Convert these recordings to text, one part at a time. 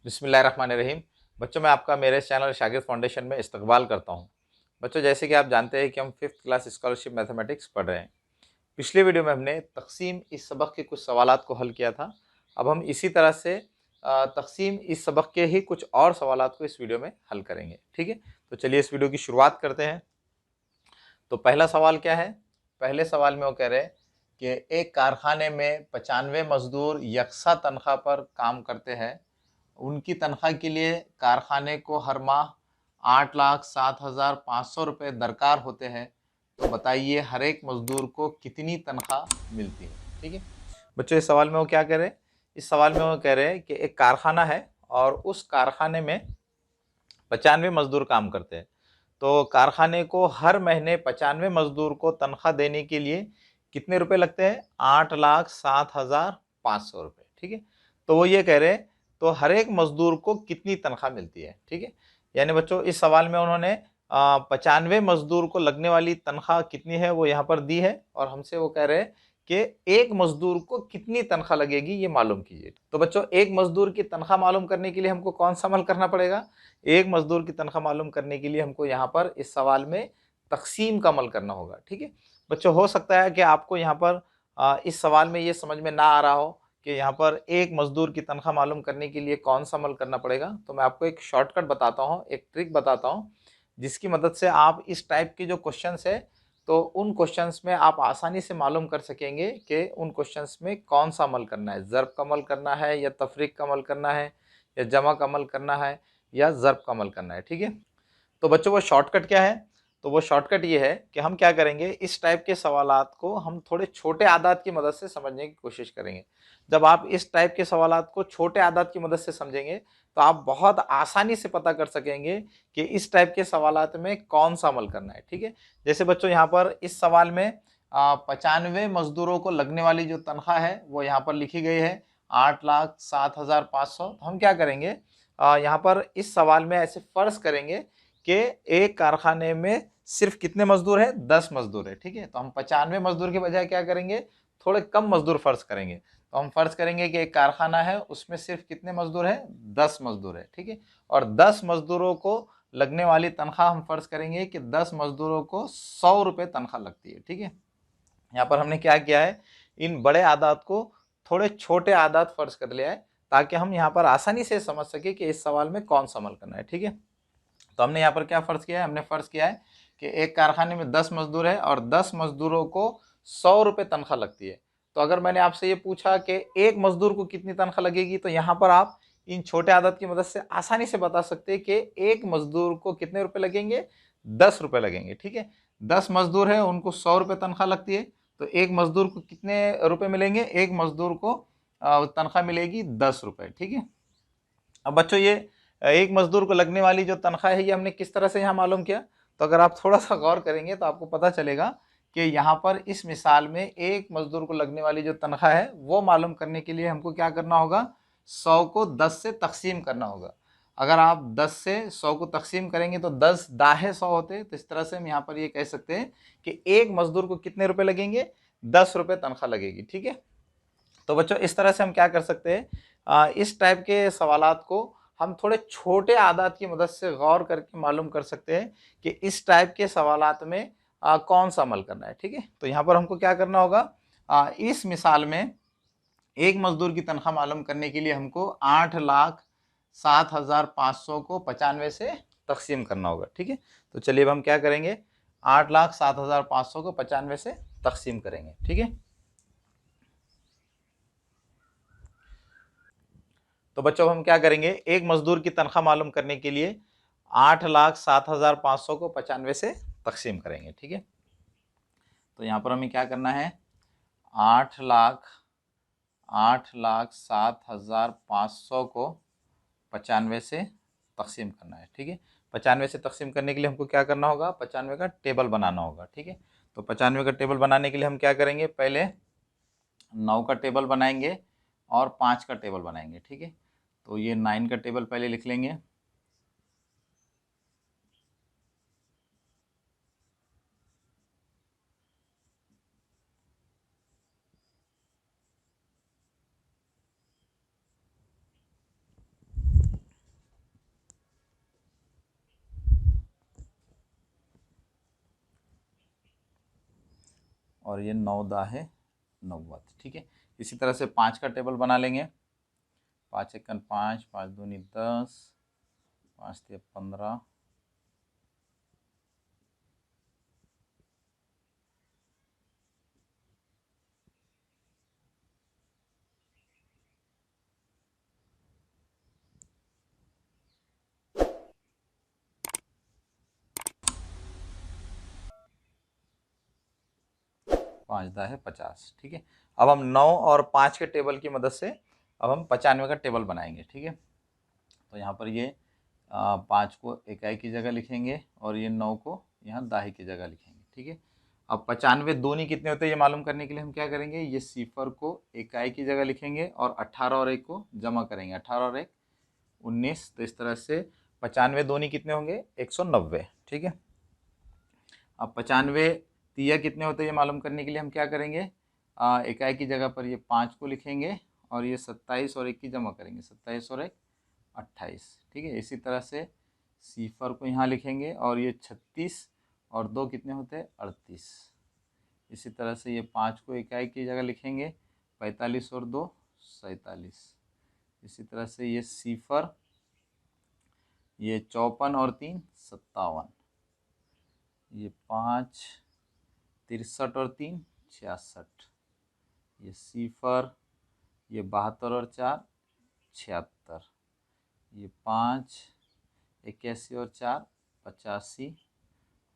बिस्मिल्लाहिर्रहमानिर्रहीम। बच्चों, मैं आपका मेरे चैनल शागिर्द फाउंडेशन में इस्तकबाल करता हूं। बच्चों, जैसे कि आप जानते हैं कि हम 5th क्लास स्कॉलरशिप मैथमेटिक्स पढ़ रहे हैं। पिछले वीडियो में हमने तक़सीम इस सबक के कुछ सवालात को हल किया था। अब हम इसी तरह से तक़सीम इस सबक के ही कुछ और सवालात को इस वीडियो में हल करेंगे। ठीक है, तो चलिए इस वीडियो की शुरुआत करते हैं। तो पहला सवाल क्या है? पहले सवाल में वो कह रहे हैं कि एक कारखाने में 95 मजदूर यकसा तनख्वाह पर काम करते हैं। उनकी तनख्वाह के लिए कारखाने को हर माह 8,07,500 रुपये दरकार होते हैं। तो बताइए हर एक मजदूर को कितनी तनख्वाह मिलती है। ठीक है बच्चों, इस सवाल में वो क्या कह रहे हैं? इस सवाल में वो कह रहे हैं कि एक कारखाना है और उस कारखाने में 95 मजदूर काम करते हैं। तो कारखाने को हर महीने 95 मजदूर को तनख्वाह देने के लिए कितने रुपए लगते हैं? 8,07,500 रुपये। ठीक है, तो वो ये कह रहे हैं तो हर एक मजदूर को कितनी तनख्वाह मिलती है। ठीक है, यानी बच्चों इस सवाल में उन्होंने 95 मजदूर को लगने वाली तनख्वाह कितनी है वो यहाँ पर दी है और हमसे वो कह रहे हैं कि एक मजदूर को कितनी तनख्वाह लगेगी ये मालूम कीजिए। तो बच्चों, एक मजदूर की तनख्वाह मालूम करने के लिए हमको कौन सा अमल करना पड़ेगा? एक मजदूर की तनख्वाह मालूम करने के लिए हमको यहाँ पर इस सवाल में तकसीम का अमल करना होगा। ठीक है बच्चों, हो सकता है कि आपको यहाँ पर इस सवाल में ये समझ में ना आ रहा हो कि यहाँ पर एक मजदूर की तनख्वाह मालूम करने के लिए कौन सा अमल करना पड़ेगा। तो मैं आपको एक शॉर्टकट बताता हूँ, एक ट्रिक बताता हूँ, जिसकी मदद से आप इस टाइप के जो क्वेश्चंस है तो उन क्वेश्चंस में आप आसानी से मालूम कर सकेंगे कि उन क्वेश्चंस में कौन सा अमल करना है, ज़र्ब का अमल करना है या तफरीक का अमल करना है या जमा का अमल करना है या ज़र्ब का अमल करना है। ठीक है, तो बच्चों वो शॉर्टकट क्या है? तो वो शॉर्टकट ये है कि हम क्या करेंगे, इस टाइप के सवालात को हम थोड़े छोटे आदात की मदद से समझने की कोशिश करेंगे। जब आप इस टाइप के सवालात को छोटे आदात की मदद से समझेंगे तो आप बहुत आसानी से पता कर सकेंगे कि इस टाइप के सवालात में कौन सा अमल करना है। ठीक है, जैसे बच्चों यहाँ पर इस सवाल में 95 मजदूरों को लगने वाली जो तनख्वाह है वो यहाँ पर लिखी गई है 8,07,500। तो हम क्या करेंगे, यहाँ पर इस सवाल में ऐसे फर्ज करेंगे कि एक कारखाने में सिर्फ कितने मजदूर है? 10 मजदूर है। ठीक है, तो हम 95 मजदूर के बजाय क्या करेंगे, थोड़े कम मजदूर फर्ज करेंगे। तो हम फर्ज करेंगे कि एक कारखाना है उसमें सिर्फ कितने मजदूर है? 10 मजदूर है। ठीक है, और 10 मजदूरों को लगने वाली तनख्वाह हम फर्ज करेंगे कि 10 मजदूरों को 100 रुपये तनख्वाह लगती है। ठीक है, यहाँ पर हमने क्या किया है, इन बड़े आदात को थोड़े छोटे आदात फर्ज कर लिया है ताकि हम यहाँ पर आसानी से समझ सके कि इस सवाल में कौन सा अमल करना है। ठीक है, तो हमने यहाँ पर क्या फर्ज किया है, हमने फर्ज किया है कि एक कारखाने में 10 मजदूर है और 10 मजदूरों को 100 रुपये तनख्वाह लगती है। तो अगर मैंने आपसे ये पूछा कि एक मजदूर को कितनी तनख्वाह लगेगी, तो यहाँ पर आप इन छोटे आदत की मदद से आसानी से बता सकते हैं कि एक मजदूर को कितने रुपए लगेंगे? 10 रुपये लगेंगे। ठीक है, 10 मजदूर है उनको 100 रुपये तनख्वाह लगती है, तो एक मजदूर को कितने रुपए मिलेंगे? एक मजदूर को तनख्वाह मिलेगी 10 रुपये। ठीक है, अब बच्चों ये एक मजदूर को लगने वाली जो तनख्वाह है ये हमने किस तरह से यहाँ मालूम किया? तो अगर आप थोड़ा सा गौर करेंगे तो आपको पता चलेगा कि यहाँ पर इस मिसाल में एक मजदूर को लगने वाली जो तनख्वाह है वो मालूम करने के लिए हमको क्या करना होगा, 100 को 10 से तकसीम करना होगा। अगर आप 10 से 100 को तकसीम करेंगे तो 10 दाहे 100 होते हैं। तो इस तरह से हम यहाँ पर ये कह सकते हैं कि एक मजदूर को कितने रुपए लगेंगे? 10 रुपये तनख्वाह लगेगी। ठीक है, तो बच्चों इस तरह से हम क्या कर सकते हैं, इस टाइप के सवालात को हम थोड़े छोटे आदात की मदद से गौर करके मालूम कर सकते हैं कि इस टाइप के सवालात में कौन सा अमल करना है। ठीक है, तो यहाँ पर हमको क्या करना होगा, इस मिसाल में एक मजदूर की तनख्वाह मालूम करने के लिए हमको 8,07,500 को 95 से तकसीम करना होगा। ठीक है, तो चलिए अब हम क्या करेंगे, 8,07,500 को 95 से तकसीम करेंगे। ठीक है, तो बच्चों हम क्या करेंगे, एक मजदूर की तनख्वाह मालूम करने के लिए 8,07,500 को 95 से तकसीम करेंगे। ठीक है, तो यहाँ पर हमें क्या करना है, 8,07,500 को 95 से तकसीम करना है। ठीक है, 95 से तकसीम करने के लिए हमको क्या करना होगा, 95 का टेबल बनाना होगा। ठीक है, तो 95 का टेबल बनाने के लिए हम क्या करेंगे, पहले 9 का टेबल बनाएंगे और 5 का टेबल बनाएंगे। ठीक है, तो ये 9 का टेबल पहले लिख लेंगे। और ये 9 दाहे 90। ठीक है, इसी तरह से 5 का टेबल बना लेंगे। 5 एकन 5, 5 दूनी 10, 5 तिया 15, 5 दाहे 50। ठीक है, अब हम 9 और 5 के टेबल की मदद से अब हम 95 का टेबल बनाएंगे। ठीक है, तो यहाँ पर ये 5 को इकाई की जगह लिखेंगे और ये 9 को यहाँ दाहे की जगह लिखेंगे। ठीक है, अब 95 दूनी कितने होते हैं ये मालूम करने के लिए हम क्या करेंगे, ये सिफर को इकाई की जगह लिखेंगे और 18 और 1 को जमा करेंगे। 18 और 1 19। तो इस तरह से 95 दूनी कितने होंगे, 190। ठीक है, अब 95 तिया कितने होते हैं ये मालूम करने के लिए हम क्या करेंगे, इकाई की जगह पर ये 5 को लिखेंगे और ये 27 और 1 की जमा करेंगे। 27 और 1 28। ठीक है, इसी तरह से सिफर को यहाँ लिखेंगे और ये 36 और 2 कितने होते हैं, 38। इसी तरह से ये 5 को इकाई की जगह लिखेंगे। 45 और 2 47। इसी तरह से ये सिफर, ये 54 और 3 57। ये 5 63 और 3 66। ये सिफर, ये 72 और 4 76। ये 5 81 और 4 85।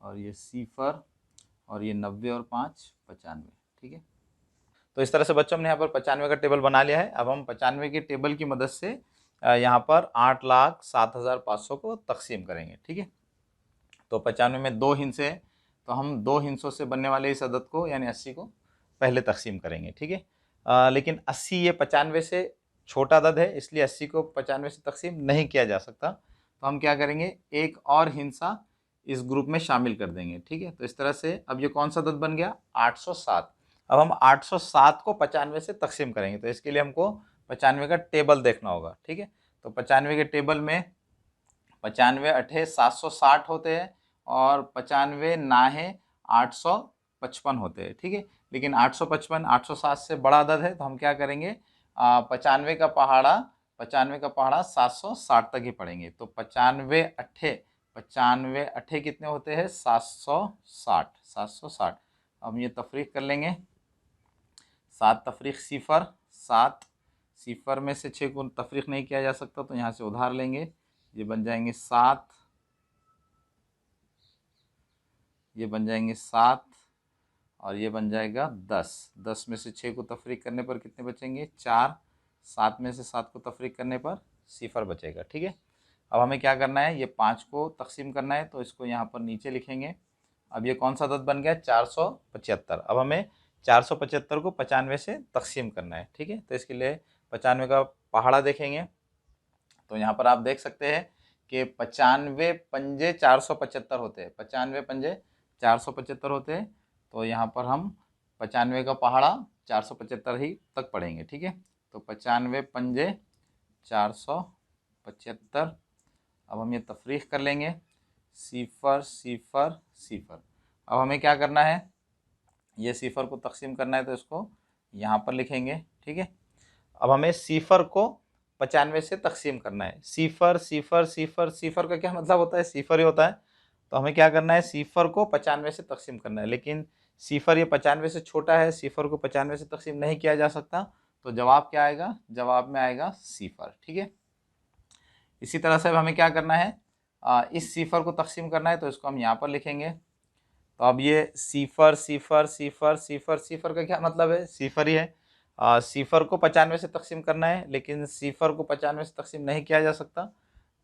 और ये सिफर और ये 90 और 5 95। ठीक है, तो इस तरह से बच्चों हमने यहाँ पर 95 का टेबल बना लिया है। अब हम 95 के टेबल की मदद से यहाँ पर 8,07,500 को तकसीम करेंगे। ठीक है, तो 95 में 2 हिस्से हैं, तो हम 2 हिस्सों से बनने वाले इस अदद को यानी 80 को पहले तकसीम करेंगे। ठीक है, लेकिन 80 ये 95 से छोटा अदद है, इसलिए 80 को 95 से तकसीम नहीं किया जा सकता। तो हम क्या करेंगे, एक और हिस्सा इस ग्रुप में शामिल कर देंगे। ठीक है, तो इस तरह से अब ये कौन सा अदद बन गया, 807। अब हम 807 को 95 से तकसीम करेंगे, तो इसके लिए हमको 95 का टेबल देखना होगा। ठीक है, तो 95 के टेबल में 95 अठे 760 होते हैं और 95 नाहे 855 होते हैं। ठीक है, लेकिन 855 807 से बड़ा अदद है, तो हम क्या करेंगे, 95 का पहाड़ा 760 तक ही पढ़ेंगे। तो 95 अठे कितने होते हैं, 760। अब ये तफरीक कर लेंगे। 7 तफरीक सिफर 7, सिफर में से 6 को तफरीक नहीं किया जा सकता, तो यहाँ से उधार लेंगे। ये बन जाएंगे 7, ये बन जाएंगे 7 और ये बन जाएगा 10। 10 में से 6 को तफरीक करने पर कितने बचेंगे, 4। 7 में से 7 को तफरीक करने पर सिफर बचेगा। ठीक है, अब हमें क्या करना है, ये 5 को तकसीम करना है, तो इसको यहाँ पर नीचे लिखेंगे। अब ये कौन सा अदद बन गया, 475। अब हमें 475 को 95 से तकसीम करना है। ठीक है, तो इसके लिए 95 का पहाड़ा देखेंगे, तो यहाँ पर आप देख सकते हैं कि 95 पंजे 475 होते हैं। 95 पंजे 475 होते हैं, तो यहाँ पर हम 95 का पहाड़ा 475 ही तक पढ़ेंगे। ठीक है, तो 95 पंजे 475। अब हम ये तफरीक कर लेंगे, सिफर सिफर सिफर। अब हमें क्या करना है, ये सिफर को तकसीम करना है, तो इसको यहाँ पर लिखेंगे। ठीक है, अब हमें सिफर को 95 से तकसीम करना है। सिफर सिफर सिफर, सिफर का क्या मतलब होता है, सिफर ही होता है। तो हमें क्या करना है, सिफर को 95 से तकसीम करना है, लेकिन सिफर ये 95 से छोटा है, सिफर को 95 से तकसीम नहीं किया जा सकता। तो जवाब क्या आएगा, जवाब में आएगा सिफर। ठीक है, इसी तरह से अब हमें क्या करना है, इस सिफर को तकसीम करना है, तो इसको हम यहाँ पर लिखेंगे। तो अब ये सिफर सिफर सिफर सिफर, सिफर का क्या मतलब है, सिफर ही है। सिफर को 95 से तकसीम करना है, लेकिन सिफर को 95 से तकसीम नहीं किया जा सकता,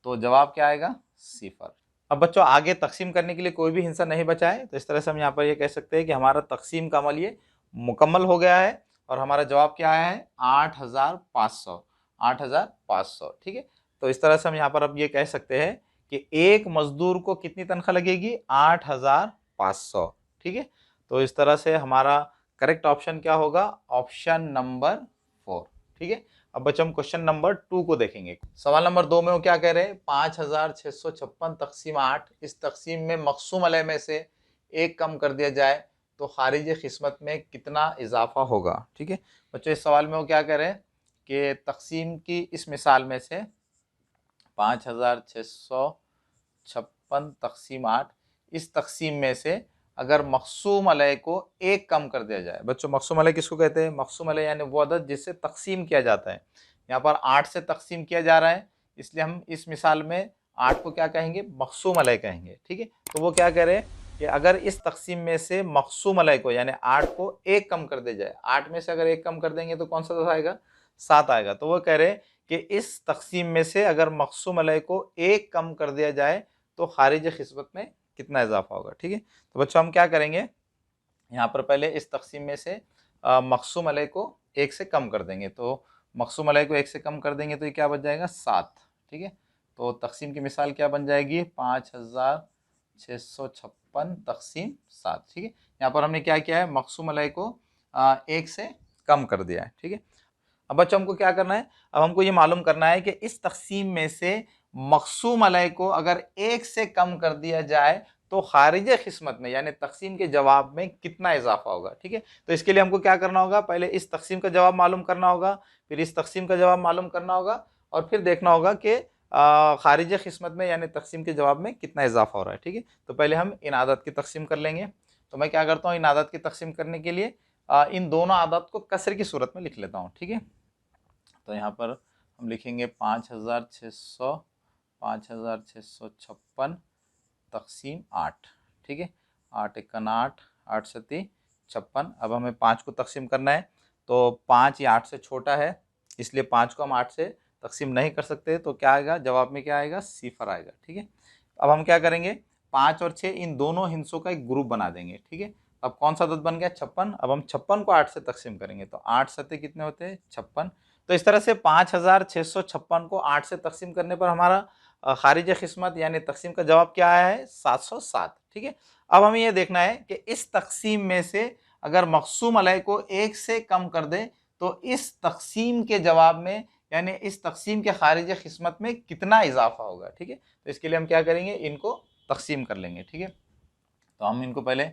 तो जवाब क्या आएगा, सिफर। अब बच्चों आगे तकसीम करने के लिए कोई भी हिस्सा नहीं बचा है, तो इस तरह से हम यहाँ पर ये कह सकते हैं कि हमारा तकसीम का अमल ये मुकम्मल हो गया है और हमारा जवाब क्या आया है, 8500। 8500। ठीक है, तो इस तरह से हम यहाँ पर अब ये कह सकते हैं कि एक मजदूर को कितनी तनख्वाह लगेगी, 8500। ठीक है, तो इस तरह से हमारा करेक्ट ऑप्शन क्या होगा, ऑप्शन नंबर 4। ठीक है, अब बच्चों हम क्वेश्चन नंबर 2 को देखेंगे। सवाल नंबर 2 में वो क्या कह रहे हैं, 5656 तकसीम 8, इस तकसीम में मकसूम अलह में से एक कम कर दिया जाए तो खारिज किस्मत में कितना इजाफा होगा। ठीक है बच्चों, इस सवाल में वो क्या कह रहे हैं कि तकसीम की इस मिसाल में से 5656 तकसीम 8, इस तकसीम में से अगर मक़सूम अलैह को एक कम कर दिया जाए। बच्चों मक़सूम अलैह किसको कहते हैं? मक़सूम अलैह यानी वो अदद जिससे तकसीम किया जाता है। यहाँ पर 8 से तकसीम किया जा रहा है, इसलिए हम इस मिसाल में 8 को क्या कहेंगे? मक़सूम अलैह कहेंगे। ठीक है, तो वो क्या कह रहे हैं कि अगर इस तकसीम में से मक़सूम अलैह को यानी 8 को एक कम कर दिया जाए, 8 में से अगर एक कम कर देंगे तो कौन सा आएगा? 7 आएगा। तो वो कह रहे हैं कि इस तकसीम में से अगर मक़सूम अलैह को एक कम कर दिया जाए तो खारिज किस्मत में कितना इजाफा होगा। ठीक है, तो बच्चों हम क्या करेंगे, यहाँ पर पहले इस तकसीम में से मक़सूम अलैह को एक से कम कर देंगे। तो मक़सूम अलैह को एक से कम कर देंगे तो ये क्या बच जाएगा? 7। ठीक है, तो तकसीम की मिसाल क्या बन जाएगी? 5656 तकसीम 7। ठीक है, यहाँ पर हमने क्या किया है? मक़सूम अलैह को एक से कम कर दिया है। ठीक है, अब बच्चों हमको क्या करना है? अब हमको ये मालूम करना है कि इस तकसीम में से मक़सूम अलैह को अगर एक से कम कर दिया जाए तो खारिज किस्मत में यानी तकसीम के जवाब में कितना इजाफा होगा। ठीक है, तो इसके लिए हमको क्या करना होगा? पहले इस तकसीम का जवाब मालूम करना होगा, फिर इस तकसीम का जवाब मालूम करना होगा और फिर देखना होगा कि खारिज किस्मत में यानी तकसीम के जवाब में कितना इजाफा हो रहा है। ठीक है, तो पहले हम इन आदत की तकसीम कर लेंगे। तो मैं क्या करता हूँ, इन आदत की तकसीम करने के लिए इन दोनों आदत को कसर की सूरत में लिख लेता हूँ। ठीक है, तो यहाँ पर हम लिखेंगे 5656 तकसीम 8। ठीक है, 8 एकन 8, 8 सती 56। अब हमें 5 को तकसीम करना है, तो 5 ये 8 से छोटा है, इसलिए 5 को हम 8 से तकसीम नहीं कर सकते। तो क्या आएगा जवाब में? क्या आएगा? 0 आएगा। ठीक है, अब हम क्या करेंगे? 5 और 6 इन दोनों हिस्सों का एक ग्रुप बना देंगे। ठीक है, अब कौन सा अदद बन गया? 56। अब हम 56 को 8 से तकसीम करेंगे तो 8 सते कितने होते हैं? 56। तो इस तरह से 5656 को 8 से तकसीम करने पर हमारा खारिज किस्मत यानी तकसीम का जवाब क्या आया है? 707। ठीक है, अब हमें यह देखना है कि इस तकसीम में से अगर मक़सूम अलैह को एक से कम कर दे तो इस तकसीम के जवाब में यानी इस तकसीम के खारिज किस्मत में कितना इजाफा होगा। ठीक है, तो इसके लिए हम क्या करेंगे? इनको तकसीम कर लेंगे। ठीक है, तो हम इनको पहले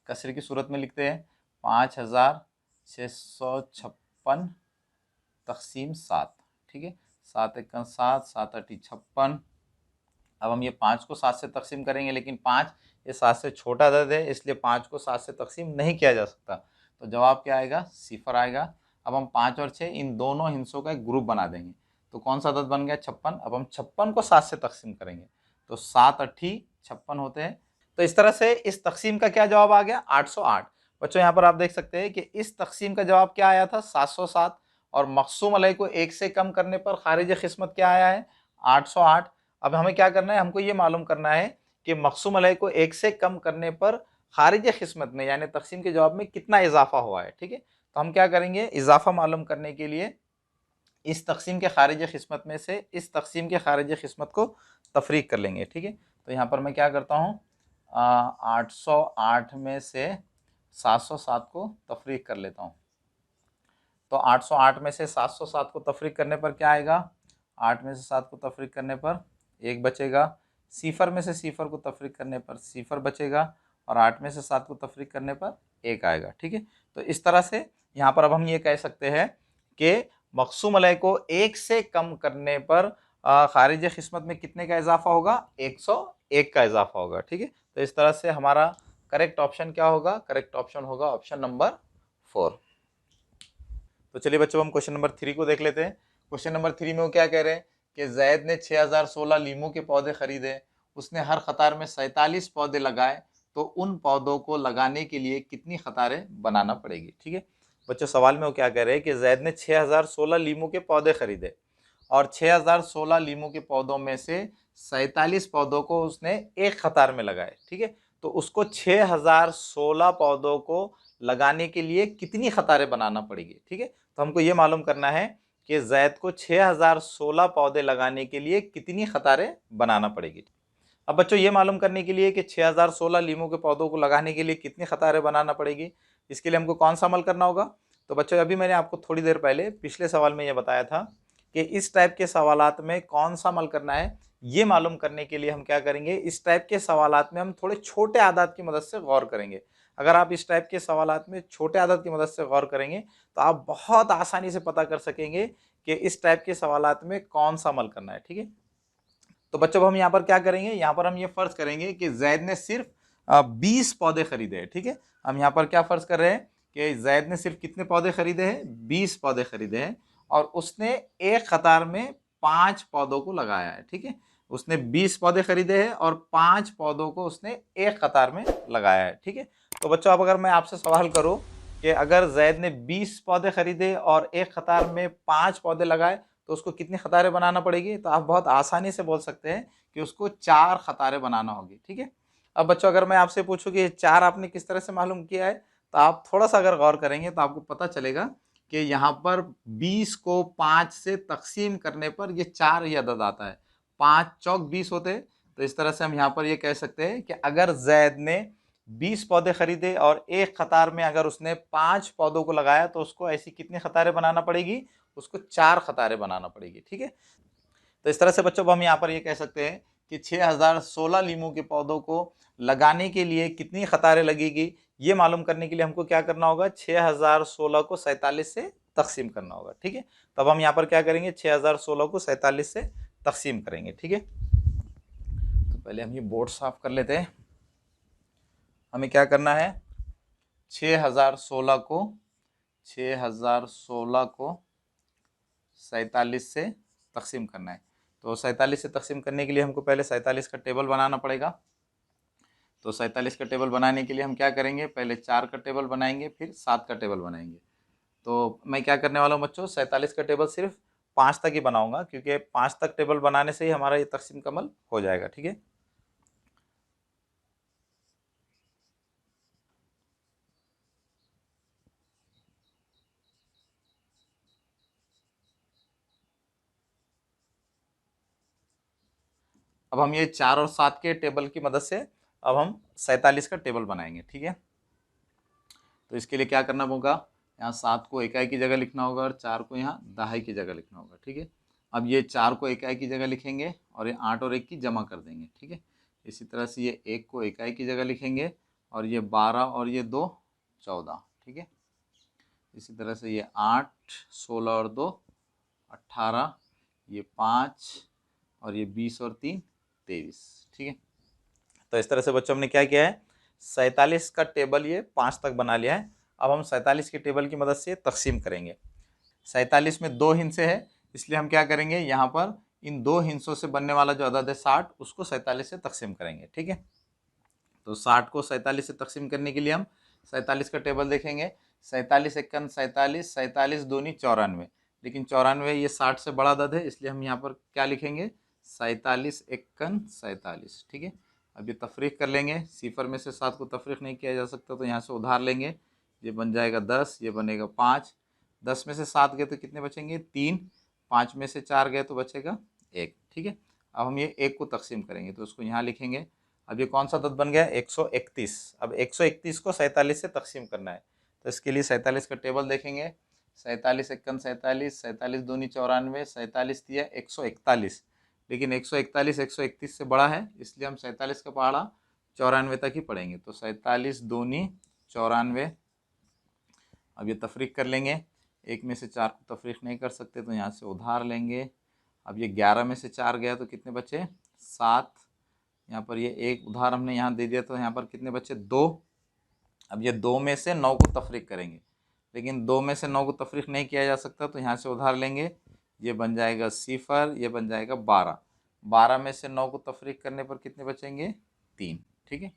कसर की सूरत में लिखते हैं। 5656 तकसीम 7। ठीक है, 7 एकन 7, 7 अठी 56। अब हम ये 5 को 7 से तकसीम करेंगे, लेकिन 5 ये 7 से छोटा अदद है, इसलिए 5 को 7 से तकसीम नहीं किया जा सकता। तो जवाब क्या आएगा? 0 आएगा। अब हम 5 और 6 इन दोनों हिस्सों का एक ग्रुप बना देंगे। तो कौन सा अदद बन गया? 56। अब हम 56 को 7 से तकसीम करेंगे तो 7 अठी 56 होते हैं। तो इस तरह से इस तकसीम का क्या जवाब आ गया? 808। बच्चों यहाँ पर आप देख सकते हैं कि इस तकसीम का जवाब क्या आया था? 707 और मक़सूम अलैह को एक से कम करने पर खारिज किस्मत क्या आया है? 808। अब हमें क्या करना है? हमको ये मालूम करना है कि मक़सूम अलैह को एक से कम करने पर खारिज किस्मत में यानी तकसीम के जवाब में कितना इजाफा हुआ है। ठीक है, तो हम क्या करेंगे? इजाफा मालूम करने के लिए इस तकसीम के खारिज किस्मत में से इस तकसीम के खारिज किस्मत को तफरीक कर लेंगे। ठीक है, तो यहाँ पर मैं क्या करता हूँ? 808 में से 707 को तफरीक कर लेता हूँ। तो 808 में से 707 को तफरीक करने पर क्या आएगा? 8 में से 7 को तफरीक करने पर 1 बचेगा। 0 में से 0 को तफरीक करने पर 0 बचेगा और 8 में से 7 को तफरीक करने पर 1 आएगा। ठीक है, तो इस तरह से यहाँ पर अब हम ये कह सकते हैं कि मक़सूम अलैह को 1 से कम करने पर खारिज किस्मत में कितने का इजाफा होगा? 101 का इजाफा होगा। ठीक है, तो इस तरह से हमारा करेक्ट ऑप्शन क्या होगा? करेक्ट ऑप्शन होगा ऑप्शन नंबर 4। तो चलिए बच्चों हम क्वेश्चन नंबर 3 को देख लेते हैं। क्वेश्चन नंबर 3 में वो क्या कह रहे हैं कि जैद ने 6016 लीमू के पौधे खरीदे, उसने हर कतार में 47 पौधे लगाए, तो उन पौधों को लगाने के लिए कितनी कतारें बनाना पड़ेगी। ठीक है बच्चों, सवाल में वो क्या कह रहे हैं कि जैद ने 6016 लीमू के पौधे खरीदे और 6016 लीमू के पौधों में से 47 पौधों को उसने एक कतार में लगाए। ठीक है, तो उसको 6016 पौधों को लगाने के लिए कितनी कतारें बनाना पड़ेगी। ठीक है, तो हमको ये मालूम करना है कि जैद को 6016 पौधे लगाने के लिए कितनी कतारें बनाना पड़ेगी। अब बच्चों ये मालूम करने के लिए कि 6016 लीमू के पौधों को लगाने के लिए कितनी कतारें बनाना पड़ेगी, इसके लिए हमको कौन सा अमल करना होगा? तो बच्चों अभी मैंने आपको थोड़ी देर पहले पिछले सवाल में ये बताया था कि इस टाइप के सवालात में कौन सा अमल करना है। ये मालूम करने के लिए हम क्या करेंगे? इस टाइप के सवालात में हम थोड़े छोटे आदात की मदद से गौर करेंगे। अगर आप इस टाइप के सवालात में छोटे आदत की मदद से गौर करेंगे तो आप बहुत आसानी से पता कर सकेंगे कि इस टाइप के सवालात में कौन सा अमल करना है। ठीक है, तो बच्चों अब हम यहाँ पर क्या करेंगे, यहाँ पर हम ये फर्ज करेंगे कि जैद ने सिर्फ 20 पौधे खरीदे हैं। ठीक है, हम यहाँ पर क्या फर्ज कर रहे हैं कि जैद ने सिर्फ कितने पौधे खरीदे हैं, 20 पौधे खरीदे हैं, और उसने एक कतार में 5 पौधों को लगाया है। ठीक है, उसने 20 पौधे खरीदे हैं और 5 पौधों को उसने एक कतार में लगाया है। ठीक है, तो बच्चों अब अगर मैं आपसे सवाल करूं कि अगर जैद ने 20 पौधे खरीदे और एक कतार में 5 पौधे लगाए तो उसको कितनी कतारें बनाना पड़ेगी, तो आप बहुत आसानी से बोल सकते हैं कि उसको 4 कतारें बनाना होगी। ठीक है, अब बच्चों अगर मैं आपसे पूछूं कि 4 आपने किस तरह से मालूम किया है, तो आप थोड़ा सा अगर गौर करेंगे तो आपको पता चलेगा कि यहाँ पर 20 को 5 से तकसीम करने पर ये 4 ही अदद आता है। 5 चौक 20 होते हैं, तो इस तरह से हम यहाँ पर ये कह सकते हैं कि अगर जैद ने 20 पौधे खरीदे और एक कतार में अगर उसने 5 पौधों को लगाया तो उसको ऐसी कितनी कतारें बनाना पड़ेगी, उसको 4 कतारें बनाना पड़ेगी। ठीक है, तो इस तरह से बच्चों हम यहाँ पर ये कह सकते हैं कि 6016 लीमू के पौधों को लगाने के लिए कितनी कतारें लगेगी, ये मालूम करने के लिए हमको क्या करना होगा, 6016 को 47 से तकसीम करना होगा। ठीक है, तब हम यहाँ पर क्या करेंगे, 6016 को 47 से तकसीम करेंगे। ठीक है, तो पहले हम ये बोर्ड साफ कर लेते हैं। हमें क्या करना है, 6016 को 47 से तकसीम करना है। तो 47 से तकसीम करने के लिए हमको पहले 47 का टेबल बनाना पड़ेगा। तो 47 का टेबल बनाने के लिए हम क्या करेंगे, पहले 4 का टेबल बनाएंगे, फिर 7 का टेबल बनाएंगे। तो मैं क्या करने वाला हूँ बच्चों, 47 का टेबल सिर्फ 5 तक ही बनाऊंगा, क्योंकि 5 तक टेबल बनाने से ही हमारा ये तकसीम का अमल हो जाएगा। ठीक है, अब हम ये 4 और 7 के टेबल की मदद से अब हम 47 का टेबल बनाएंगे। ठीक है, तो इसके लिए क्या करना होगा, यहाँ 7 को इकाई की जगह लिखना होगा और 4 को यहाँ दहाई की जगह लिखना होगा। ठीक है, अब ये 4 को इकाई की जगह लिखेंगे और ये 8 और 1 की जमा कर देंगे। ठीक है, इसी तरह से ये 1 को इकाई की जगह लिखेंगे और ये 12 और ये 2 14। ठीक है, इसी तरह से ये 8 16 और 2 18, ये 5 और ये 20 और 3 23। ठीक है, तो इस तरह से बच्चों हमने क्या किया है, 47 का टेबल ये 5 तक बना लिया है। अब हम 47 के टेबल की मदद से तकसीम करेंगे। 47 में 2 हिस्से हैं, इसलिए हम क्या करेंगे, यहाँ पर इन 2 हिस्सों से बनने वाला जो अदद है 60, उसको 47 से तकसीम करेंगे। ठीक है, तो 60 को 47 से तकसीम करने के लिए हम 47 का टेबल देखेंगे। 47 एकन 47, 47 दूनी 94, लेकिन 94 ये 60 से बड़ा अदद है, इसलिए हम यहाँ पर क्या लिखेंगे, 47 एकन 47। ठीक है, अब ये तफरीक कर लेंगे, सिफर में से 7 को तफरीक नहीं किया जा सकता, तो यहाँ से उधार लेंगे, ये बन जाएगा 10, ये बनेगा 5। 10 में से 7 गए तो कितने बचेंगे, 3। 5 में से 4 गए तो बचेगा 1। ठीक है, अब हम ये 1 को तकसीम करेंगे, तो उसको यहाँ लिखेंगे। अब ये कौन सा अदद बन गया, 131। अब 131 को 47 से तकसीम करना है, तो इसके लिए 47 का टेबल देखेंगे। 47 एकन 47, 47 दूनी 94, 47 दिया 141, लेकिन 141 131 से बड़ा है, इसलिए हम 47 का पहाड़ा 94 तक ही पढ़ेंगे। तो 47 दूनी 94। अब ये तफरीक कर लेंगे, 1 में से 4 को तफरीक नहीं कर सकते, तो यहाँ से उधार लेंगे। अब ये 11 में से 4 गया तो कितने बचे, 7। यहाँ पर ये एक उधार हमने यहाँ दे दिया, तो यहाँ पर कितने बचे, 2। अब ये 2 में से 9 को तफरीक करेंगे, लेकिन 2 में से 9 को तफरीक नहीं किया जा सकता, तो यहाँ से उधार लेंगे, ये बन जाएगा 0, ये बन जाएगा 12। 12 में से 9 को तफरीक करने पर कितने बचेंगे, 3। ठीक है,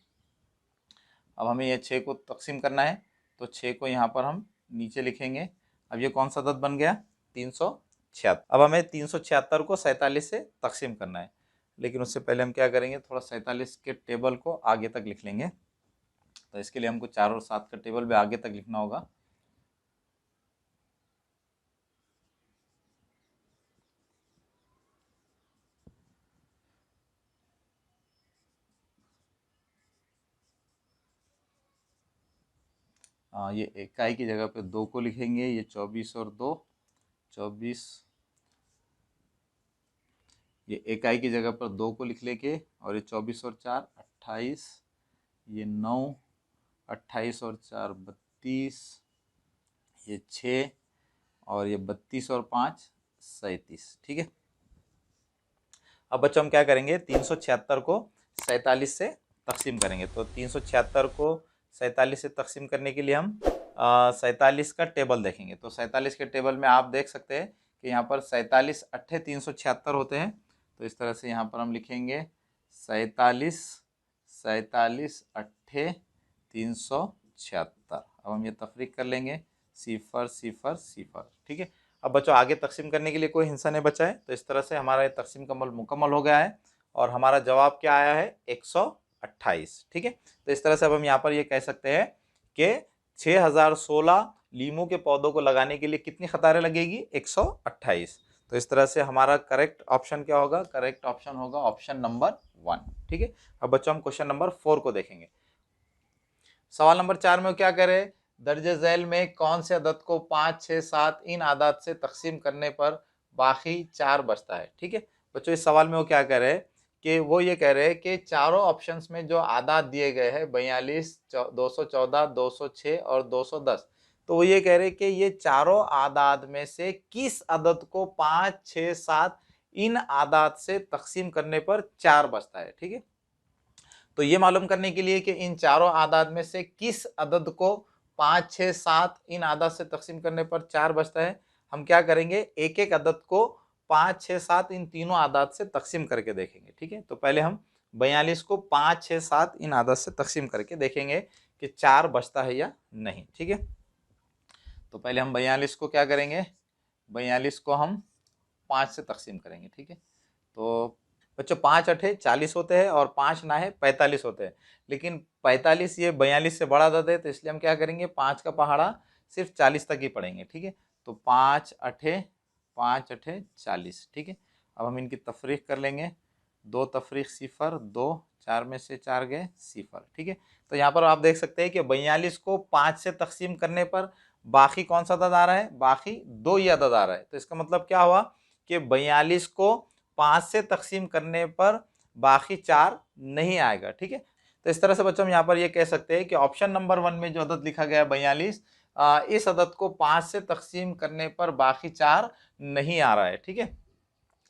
अब हमें ये 6 को तकसीम करना है, तो 6 को यहाँ पर हम नीचे लिखेंगे। अब ये कौन सा अदद बन गया, 376। अब हमें 376 को 47 से तकसीम करना है, लेकिन उससे पहले हम क्या करेंगे, थोड़ा 47 के टेबल को आगे तक लिख लेंगे। तो इसके लिए हमको 4 और 7 का टेबल भी आगे तक लिखना होगा। ये इकाई की जगह पे 2 को लिखेंगे, ये 24 और 2 24। ये इकाई की जगह पर 2 को लिख लेके, और ये 24 और 4 28, ये 9 28 और 4 32, ये 6 और ये 32 और 5 37, ठीक है। अब बच्चों हम क्या करेंगे, 376 को 47 से तकसीम करेंगे। तो 376 को 47 से तकसीम करने के लिए हम 47 का टेबल देखेंगे। तो 47 के टेबल में आप देख सकते हैं कि यहाँ पर 47 अट्ठे 376 होते हैं। तो इस तरह से यहाँ पर हम लिखेंगे 47 47 अट्ठे 376। अब हम ये तफरीक कर लेंगे, 0 0 0, ठीक है। अब बच्चों आगे तकसीम करने के लिए कोई हिस्सा नहीं बचा है। तो इस तरह से हमारा ये तकसीम का अमल मुकम्मल हो गया है और हमारा जवाब क्या आया है, 128, ठीक है। तो इस तरह से अब हम यहाँ पर ये कह सकते हैं कि 6016 लीमू के पौधों को लगाने के लिए कितनी कतारें लगेगी, 128। तो इस तरह से हमारा करेक्ट ऑप्शन क्या होगा, करेक्ट ऑप्शन होगा ऑप्शन नंबर 1, ठीक है। अब बच्चों हम क्वेश्चन नंबर 4 को देखेंगे। सवाल नंबर 4 में क्या करे, दर्ज झैल में कौन से अदद को 5, 6, 7 इन आदात से तकसीम करने पर बाकी 4 बचता है, ठीक है। बच्चों इस सवाल में वो क्या कह रहे हैं कि वो ये कह रहे हैं कि चारों ऑप्शंस में जो आदात दिए गए हैं 42, 214, 206 और 210, तो वो ये कह रहे हैं कि ये चारों आदात में से किस अदद को 5, 6, 7 इन आदात से तकसीम करने पर 4 बचता है, ठीक है। तो ये मालूम करने के लिए कि इन चारों आदाद में से किस अदद को 5, 6, 7 इन आदाद से तकसीम करने पर 4 बचता है, हम क्या करेंगे, एक एक अदद को 5, 6, 7 इन तीनों आदाद से तकसीम करके देखेंगे, ठीक है। तो पहले हम 42 को 5, 6, 7 इन आदाद से तकसीम करके देखेंगे कि 4 बचता है या नहीं, ठीक है। तो पहले हम 42 को क्या करेंगे, 42 को हम 5 से तकसीम करेंगे, ठीक है। तो बच्चों 5 अठे 40 होते हैं और 5 ना है 45 होते हैं, लेकिन 45 ये 42 से बड़ा अदद है, तो इसलिए हम क्या करेंगे, 5 का पहाड़ा सिर्फ 40 तक ही पढ़ेंगे, ठीक है। तो 5 अठे 40, ठीक है। अब हम इनकी तफरीक कर लेंगे, 2 तफरीक 0, 2, 4 में से 4 गए 0, ठीक है। तो यहाँ पर आप देख सकते हैं कि 42 को 5 से तकसीम करने पर बाकी कौन सा अदद आ रहा है, बाकी 2 ही अदद आ रहा है। तो इसका मतलब क्या हुआ कि 42 को 5 से तकसीम करने पर बाकी 4 नहीं आएगा, ठीक है। तो इस तरह से बच्चों हम यहाँ पर ये कह सकते हैं कि ऑप्शन नंबर 1 में जो अदद लिखा गया है 42, इस अदद को 5 से तकसीम करने पर बाकी 4 नहीं आ रहा है, ठीक है।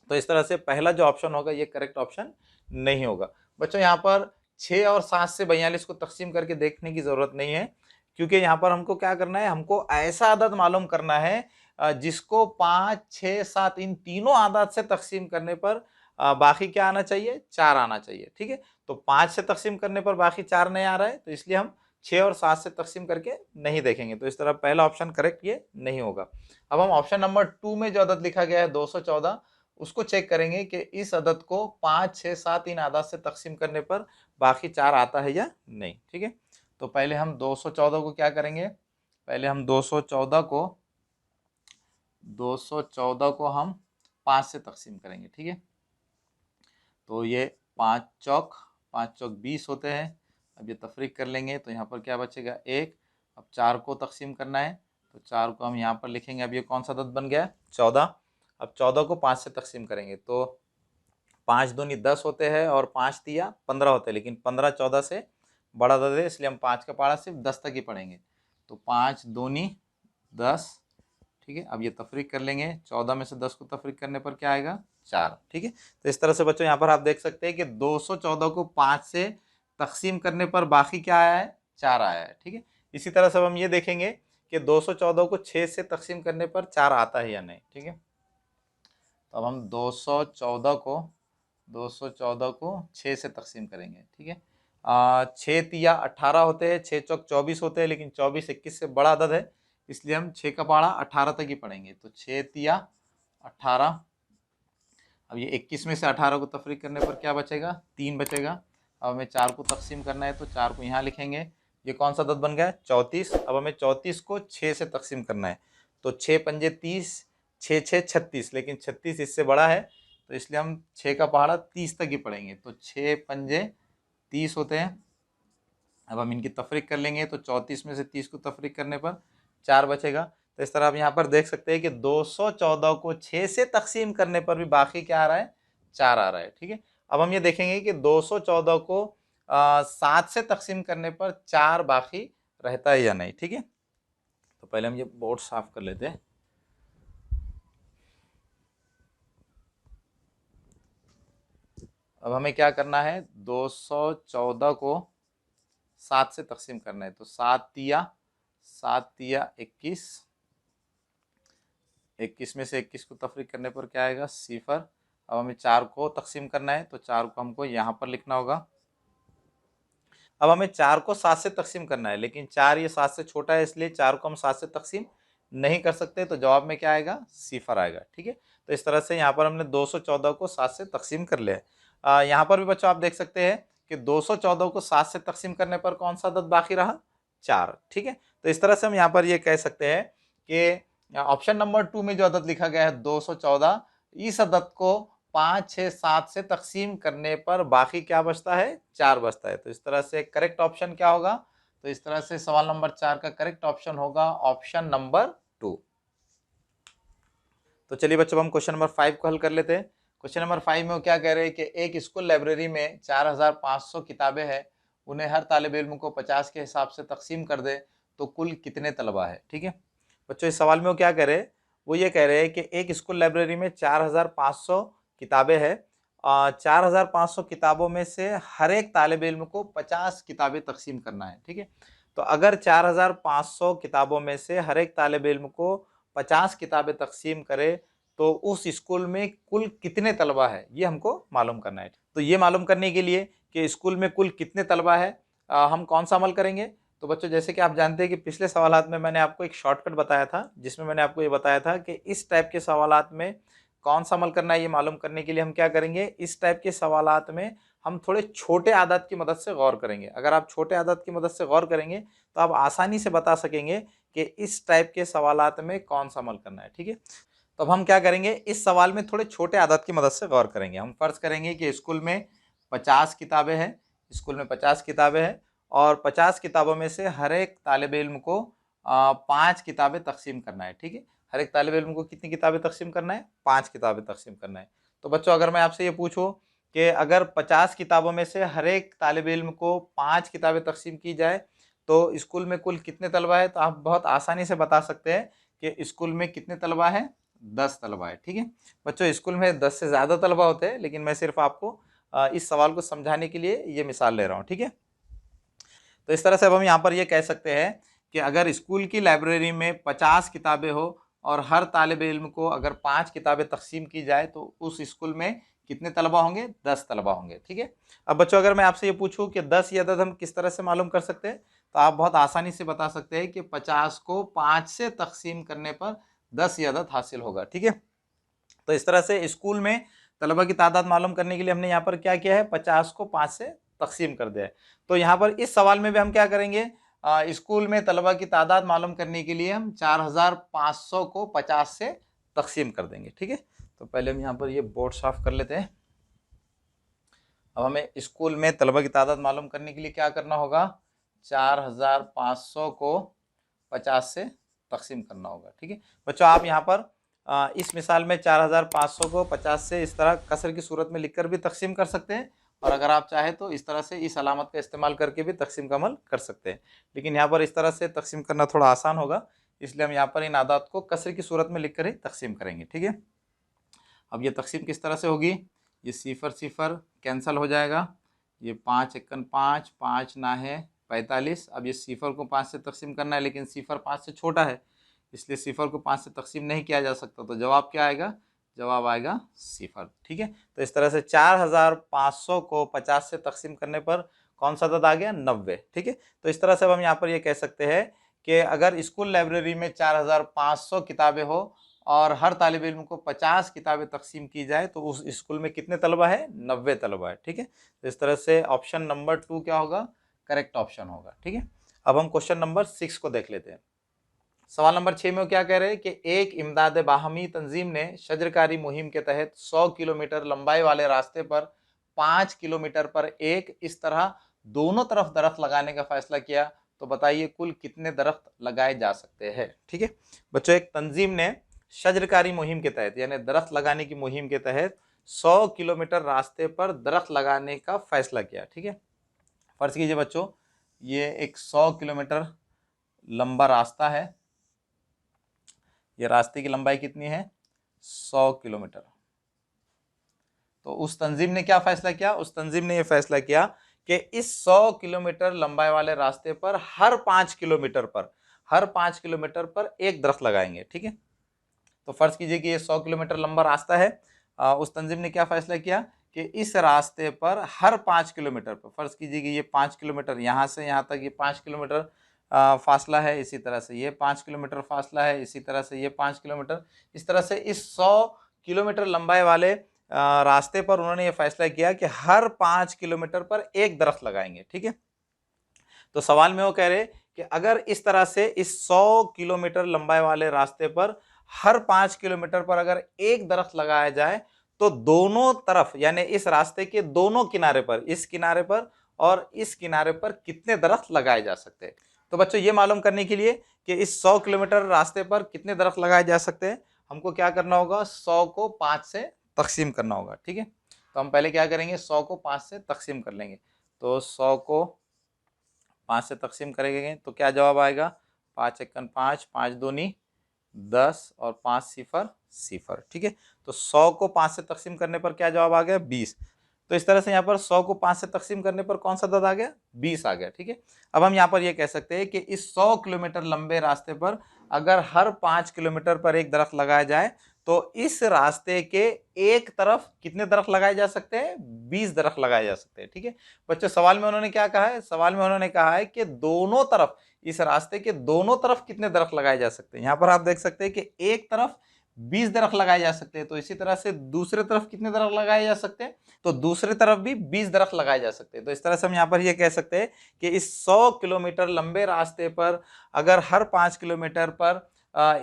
तो इस तरह से पहला जो ऑप्शन होगा ये करेक्ट ऑप्शन नहीं होगा। बच्चों यहाँ पर 6 और 7 से 42 को तकसीम करके देखने की जरूरत नहीं है, क्योंकि यहाँ पर हमको क्या करना है, हमको ऐसा अदद मालूम करना है जिसको 5, 6, 7 इन तीनों आदात से तकसीम करने पर बाकी क्या आना चाहिए, 4 आना चाहिए, ठीक है। तो 5 से तकसीम करने पर बाकी 4 नहीं आ रहा है, तो इसलिए हम 6 और 7 से तकसीम करके नहीं देखेंगे। तो इस तरह पहला ऑप्शन करेक्ट ये नहीं होगा। अब हम ऑप्शन नंबर 2 में जो अदद लिखा गया है 214, उसको चेक करेंगे कि इस अदद को 5, 6, 7 इन आदात से तकसीम करने पर बाकी 4 आता है या नहीं, ठीक है। तो पहले हम 214 को क्या करेंगे, पहले हम 214 को हम 5 से तकसीम करेंगे, ठीक है। तो ये 5 चौक 20 होते हैं। अब ये तफरीक कर लेंगे तो यहाँ पर क्या बचेगा, 1। अब 4 को तकसीम करना है, तो 4 को हम यहाँ पर लिखेंगे। अब ये कौन सा अदद बन गया, 14। अब 14 को 5 से तकसीम करेंगे तो 5 दूनी 10 होते हैं और 5 तिया 15 होते हैं, लेकिन 15 14 से बड़ा अदद है, इसलिए हम 5 का पहाड़ा सिर्फ 10 तक ही पढ़ेंगे। तो 5 दूनी 10, ठीक है। अब ये तफरीक कर लेंगे, 14 में से 10 को तफरीक करने पर क्या आएगा, 4, ठीक है। तो इस तरह से बच्चों यहाँ पर आप देख सकते हैं कि 214 को 5 से तकसीम करने पर बाकी क्या आया है, 4 आया है, ठीक है। इसी तरह से हम ये देखेंगे कि 214 को 6 से तकसीम करने पर 4 आता है या नहीं, ठीक है। तो अब हम 214 को 6 से तकसीम करेंगे, ठीक है। 6 तिया 18 होते हैं, 6 चौक 24 होते हैं, लेकिन 24 21 से बड़ा अदद है, इसलिए हम 6 का पहाड़ा 18 तक ही पढ़ेंगे। तो 6 तिया 18। अब ये 21 में से 18 को तफरीक करने पर क्या बचेगा, 3 बचेगा। अब हमें 4 को तकसीम करना है, तो 4 को यहाँ लिखेंगे। ये कौन सा अदद बन गया, 34। अब हमें 34 को 6 से तकसीम करना है, तो 6 पंजे 30, 6 6 36, लेकिन 36 इससे बड़ा है, तो इसलिए हम 6 का पहाड़ा 30 तक ही पढ़ेंगे। तो 6 पंजे 30 होते हैं। अब हम इनकी तफरीक कर लेंगे, तो 34 में से 30 को तफरीक करने पर 4 बचेगा। तो इस तरह आप यहाँ पर देख सकते हैं कि 214 को 6 से तकसीम करने पर भी बाकी क्या आ रहा है, 4 आ रहा है, ठीक है। अब हम ये देखेंगे कि 214 को 7 से तकसीम करने पर 4 बाकी रहता है या नहीं। ठीक है, तो पहले हम ये बोर्ड साफ कर लेते हैं। अब हमें क्या करना है, 214 को 7 से तकसीम करना है। तो 7 तिया 21, 21 में से 21 को तफरीक करने पर क्या आएगा, 0। अब हमें 4 को तकसीम करना है, तो 4 को हमको यहाँ पर लिखना होगा। अब हमें 4 को 7 से तकसीम करना है, लेकिन 4 ये 7 से छोटा है, इसलिए 4 को हम 7 से तकसीम नहीं कर सकते, तो जवाब में क्या आएगा, 0 आएगा। ठीक है, तो इस तरह से यहाँ पर हमने 214 को 7 से तकसीम कर लिया। यहाँ पर भी बच्चों आप देख सकते हैं कि 214 को 7 से तकसीम करने पर कौन सा अदद बाकी रहा, 4। ठीक है, तो इस तरह से हम यहाँ पर ये कह सकते हैं कि ऑप्शन नंबर 2 में जो अदद लिखा गया है 214, इस अदद को 5, 6, 7 से तकसीम करने पर बाकी क्या बचता है, 4 बचता है। तो इस तरह से करेक्ट ऑप्शन क्या होगा, तो इस तरह से सवाल नंबर 4 का करेक्ट ऑप्शन होगा ऑप्शन नंबर 2। तो चलिए बच्चों, हम क्वेश्चन नंबर 5 को हल कर लेते हैं। क्वेश्चन नंबर 5 में वो क्या कह रहे हैं कि एक स्कूल लाइब्रेरी में 4500 किताबें हैं, उन्हें हर तालिब इल्म को 50 के हिसाब से तकसीम कर दे तो कुल कितने तलबा है। ठीक है बच्चों, इस सवाल में वो क्या कह रहे हैं, वो ये कह रहे हैं कि एक स्कूल लाइब्रेरी में 4500 किताबें हैं, 4500 किताबों में से हर एक तालिब इल्म को 50 किताबें तकसीम करना है। ठीक है, तो अगर 4500 किताबों में से हर एक तालिब इल्म को 50 किताबें तकसीम करे तो उस स्कूल में कुल कितने तलबा है, ये हमको मालूम करना है। तो ये मालूम करने के लिए कि स्कूल में कुल कितने तलबा है, हम कौन सा अमल करेंगे। तो बच्चों, जैसे कि आप जानते हैं कि पिछले सवालात में मैंने आपको एक शॉर्टकट बताया था, जिसमें मैंने आपको ये बताया था कि इस टाइप के सवालात में कौन सा अमल करना है, ये मालूम करने के लिए हम क्या करेंगे, इस टाइप के सवालात में हम थोड़े छोटे आदत की मदद से गौर करेंगे। अगर आप छोटे आदत की मदद से गौर करेंगे तो आप आसानी से बता सकेंगे कि इस टाइप के सवालात में कौन सा अमल करना है। ठीक है, तो अब हम क्या करेंगे, इस सवाल में थोड़े छोटे आदत की मदद से गौर करेंगे। हम फर्ज करेंगे कि स्कूल में 50 किताबें हैं, स्कूल में 50 किताबें हैं और 50 किताबों में से हर एक तालिब इल्म को 5 किताबें तकसीम करना है। ठीक है, हर एक तालिब इल्म को कितनी किताबें तकसीम करना है, 5 किताबें तकसीम करना है। तो बच्चों, अगर मैं आपसे ये पूछूं कि अगर 50 किताबों में से हर एक तालिब इल्म को 5 किताबें तकसीम की जाए तो स्कूल में कुल कितने तलबा है, तो आप बहुत आसानी से बता सकते हैं कि स्कूल में कितने तलबा है, 10 तलबा है। ठीक है बच्चों, स्कूल में 10 से ज़्यादा तलबा होते हैं, लेकिन मैं सिर्फ आपको इस सवाल को समझाने के लिए ये मिसाल ले रहा हूँ। ठीक है, तो इस तरह से अब हम यहाँ पर ये कह सकते हैं कि अगर स्कूल की लाइब्रेरी में 50 किताबें हो और हर तालिब इल्म को अगर 5 किताबें तकसीम की जाए तो उस स्कूल में कितने तलबा होंगे, 10 तलबा होंगे। ठीक है, अब बच्चों, अगर मैं आपसे ये पूछूं कि 10 ये अदद हम किस तरह से मालूम कर सकते हैं, तो आप बहुत आसानी से बता सकते हैं कि 50 को 5 से तकसीम करने पर 10 ये अदद हासिल होगा। ठीक है, तो इस तरह से स्कूल में तलबा की तादाद मालूम करने के लिए हमने यहाँ पर क्या किया है, 50 को 5 से तकसीम कर दिया है। तो यहाँ पर इस सवाल में भी हम क्या करेंगे, स्कूल में तलबा की तादाद मालूम करने के लिए हम 4500 को 50 से तकसीम कर देंगे। ठीक है, तो पहले हम यहाँ पर ये बोर्ड साफ कर लेते हैं। अब हमें स्कूल में तलबा की तादाद मालूम करने के लिए क्या करना होगा, 4500 को 50 से तकसीम करना होगा। ठीक है बच्चों, आप यहाँ पर इस मिसाल में 4500 को 50 से इस तरह कसर की सूरत में लिखकर भी तकसीम कर सकते हैं, और अगर आप चाहें तो इस तरह से इस अलामत का इस्तेमाल करके भी तकसीम का अमल कर सकते हैं। लेकिन यहाँ पर इस तरह से तकसीम करना थोड़ा आसान होगा, इसलिए हम यहाँ पर इन आदात को कसर की सूरत में लिखकर ही तकसीम करेंगे। ठीक है, अब ये तकसीम किस तरह से होगी, ये 0 0 कैंसिल हो जाएगा, ये 5 एकन 5, 5 ना है 45। अब ये 0 को 5 से तकसीम करना है, लेकिन 0 5 से छोटा है, इसलिए 0 को 5 से तकसीम नहीं किया जा सकता, तो जवाब क्या आएगा, जवाब आएगा 0। ठीक है, तो इस तरह से 4500 को 50 से तकसीम करने पर कौन सा अदद आ गया, 90। ठीक है, तो इस तरह से अब हम यहाँ पर ये कह सकते हैं कि अगर स्कूल लाइब्रेरी में 4500 किताबें हो और हर तालिब इल्म को 50 किताबें तकसीम की जाए तो उस स्कूल में कितने तलबा है, 90 तलबा है। ठीक है, तो इस तरह से ऑप्शन नंबर 2 क्या होगा, करेक्ट ऑप्शन होगा। ठीक है, अब हम क्वेश्चन नंबर 6 को देख लेते हैं। सवाल नंबर 6 में क्या कह रहे हैं कि एक इमदाद बाहमी तंजीम ने शजरकारी मुहिम के तहत 100 किलोमीटर लंबाई वाले रास्ते पर 5 किलोमीटर पर एक इस तरह दोनों तरफ दरख्त लगाने का फैसला किया, तो बताइए कुल कितने दरख्त लगाए जा सकते हैं। ठीक है बच्चों, एक तंजीम ने शजरकारी मुहिम के तहत यानी दरख्त लगाने की मुहिम के तहत 100 किलोमीटर रास्ते पर दरख्त लगाने का फैसला किया। ठीक है, फर्ज कीजिए बच्चों ये एक 100 किलोमीटर लंबा रास्ता है, ये रास्ते की लंबाई कितनी है 100 किलोमीटर। तो उस तंजीम ने क्या फैसला किया, उस तंजीम ने ये फैसला किया कि इस 100 किलोमीटर लंबाई वाले रास्ते पर हर 5 किलोमीटर पर एक दरख्त लगाएंगे। ठीक है, तो फर्ज कीजिए कि ये 100 किलोमीटर लंबा रास्ता है। उस तंजीम ने क्या फैसला किया कि इस रास्ते पर हर 5 किलोमीटर पर, फर्ज कीजिए कि ये 5 किलोमीटर यहाँ से यहाँ तक ये 5 किलोमीटर फासला है, इसी तरह से ये 5 किलोमीटर फासला है, इसी तरह से ये 5 किलोमीटर, इस तरह से इस 100 किलोमीटर लंबाई वाले रास्ते पर उन्होंने ये फैसला किया कि हर 5 किलोमीटर पर एक दरख्त लगाएंगे। ठीक है, तो सवाल में वो कह रहे कि अगर इस तरह से इस 100 किलोमीटर लंबाई वाले रास्ते पर हर 5 किलोमीटर पर अगर एक दरख्त लगाया जाए तो दोनों तरफ यानी इस रास्ते के दोनों किनारे पर, इस किनारे पर और इस किनारे पर कितने दरख्त लगाए जा सकते हैं। तो बच्चों ये मालूम करने के लिए कि इस 100 किलोमीटर रास्ते पर कितने दरख्त लगाए जा सकते हैं, हमको क्या करना होगा 100 को 5 से तकसीम करना होगा। ठीक है, तो हम पहले क्या करेंगे 100 को 5 से तकसीम कर लेंगे। तो 100 को 5 से तकसीम करेंगे तो क्या जवाब आएगा 5 एकन 5, 5 दूनी 10 और 5 सिफर सिफर। ठीक है, तो 100 को 5 से तकसीम करने पर क्या जवाब आ गया 20। तो इस तरह से यहाँ पर 100 को 5 से तकसीम करने पर कौन सा अदद आ गया 20 आ गया। ठीक है, अब हम यहाँ पर ये कह सकते हैं कि इस 100 किलोमीटर लंबे रास्ते पर अगर हर 5 किलोमीटर पर एक दरख्त लगाया जाए तो इस रास्ते के एक तरफ कितने दरख्त लगाए जा सकते हैं 20 दरख्त लगाए जा सकते हैं। ठीक है बच्चों, सवाल में उन्होंने क्या कहा है, सवाल में उन्होंने कहा है कि दोनों तरफ, इस रास्ते के दोनों तरफ कितने दरख्त लगाए जा सकते हैं। यहां पर आप देख सकते हैं कि एक तरफ 20 दरख्त लगाए जा सकते हैं, तो इसी तरह से दूसरे तरफ कितने दरख्त लगाए जा सकते हैं, तो दूसरे तरफ भी 20 दरख्त लगाए जा सकते हैं। तो इस तरह से हम यहाँ पर ये कह सकते हैं कि इस 100 किलोमीटर लंबे रास्ते पर अगर हर 5 किलोमीटर पर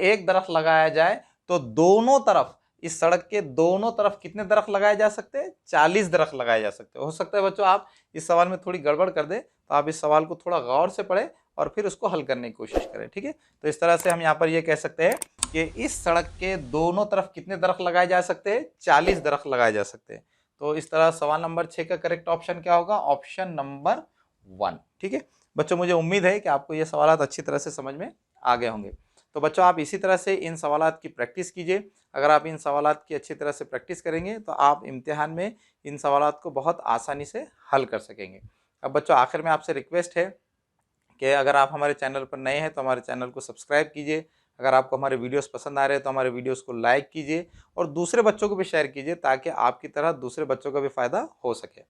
एक दरख्त लगाया जाए तो दोनों तरफ, इस सड़क के दोनों तरफ कितने दरख्त लगाए जा सकते हैं 40 दरख्त लगाए जा सकते हैं। हो सकता है बच्चों आप इस सवाल में थोड़ी गड़बड़ कर दे, तो आप इस सवाल को थोड़ा गौर से पढ़ें और फिर उसको हल करने की कोशिश करें। ठीक है, तो इस तरह से हम यहाँ पर ये कह सकते हैं कि इस सड़क के दोनों तरफ कितने दरख्त लगाए जा सकते हैं 40 दरख्त लगाए जा सकते हैं। तो इस तरह सवाल नंबर 6 का करेक्ट ऑप्शन क्या होगा, ऑप्शन नंबर 1। ठीक है बच्चों, मुझे उम्मीद है कि आपको ये सवाल अच्छी तरह से समझ में आ गए होंगे। तो बच्चों आप इसी तरह से इन सवालात की प्रैक्टिस कीजिए। अगर आप इन सवालात की अच्छी तरह से प्रैक्टिस करेंगे तो आप इम्तिहान में इन सवालात को बहुत आसानी से हल कर सकेंगे। अब बच्चों आखिर में आपसे रिक्वेस्ट है कि अगर आप हमारे चैनल पर नए हैं तो हमारे चैनल को सब्सक्राइब कीजिए। अगर आपको हमारे वीडियोस पसंद आ रहे हैं तो हमारे वीडियोस को लाइक कीजिए और दूसरे बच्चों को भी शेयर कीजिए ताकि आपकी तरह दूसरे बच्चों का भी फ़ायदा हो सके।